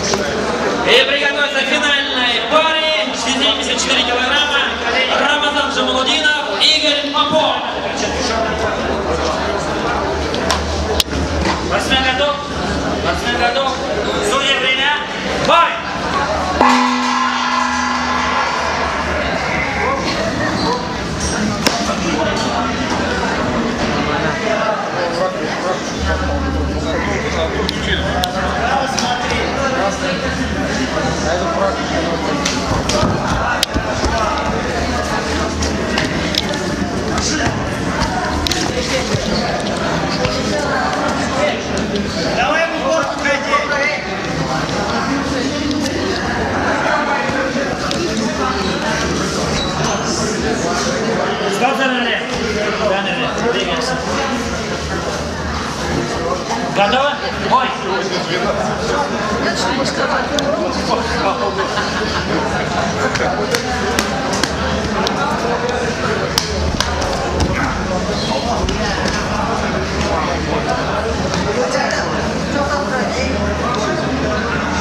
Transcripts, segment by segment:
И приготовиться к финальной паре. 74 килограмма. Рамазан Джамалудинов, Игорь Попов. Спортсмен готов? Спортсмен готов? Судья, время. Бой! Давай в упор подходи. Стоп, замерли. Замерли. Двигаемся. Готовы? Бой!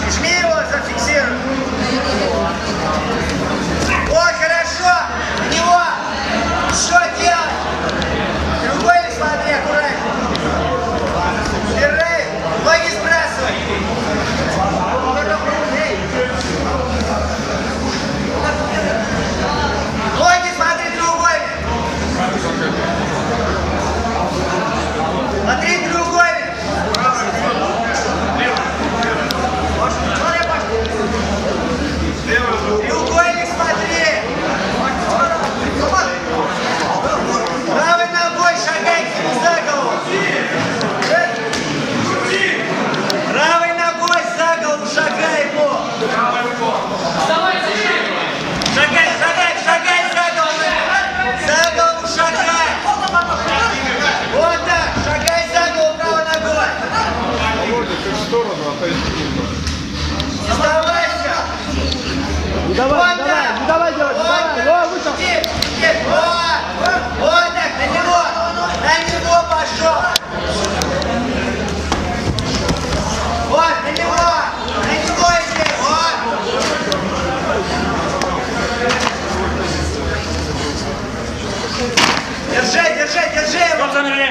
Жми его, зафиксируй. Ой, хорошо. На него. Что делать? Другой не смотри, аккуратно. Держи. Ноги сбрасывай. Ноги смотри треугольник. Смотри треугольник. Треугольник смотри. Правой ногой шагай за голову. Правой ногой за голову шагай ему. Шагай, шагай, шагай за голову. За голову шагай. Вот так, шагай за голову правой ногой. Не сдавайся. Не давай, не давай, не давай делать, не давай. О, вышел. Вот так, на него пошел. Вот, на него иди, вот. Держи, держи, держи его. Стоп, замерли.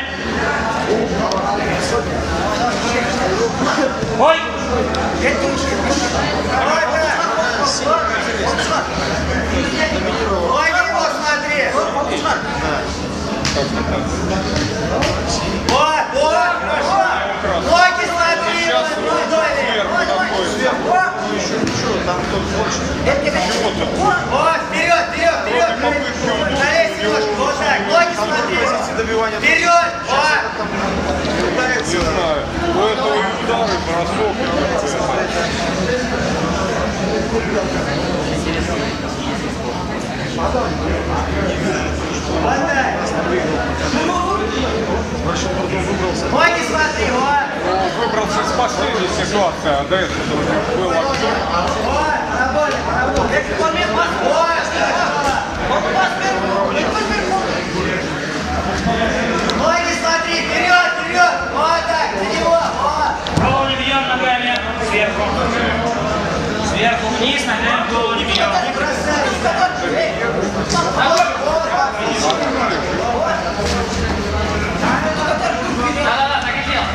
Бой! Ноги его смотри. Вот, вот, хорошо. Ноги смотри, вот, вперед, вперед, вперед. Залезь немножко, вот так. Ноги смотри. Вперед, вот. Не знаю. У этого удары, бросок. Хватай. Ноги смотри, вот. Выбрался из последней ситуации, а до этого было. Вот, работай, работай. Ноги смотри, вперед, вперед. Вот так, на него, вот. Голову не бьем ногами. Сверху. Сверху вниз, ногами голову не бьем. Да-да-да, так и делал.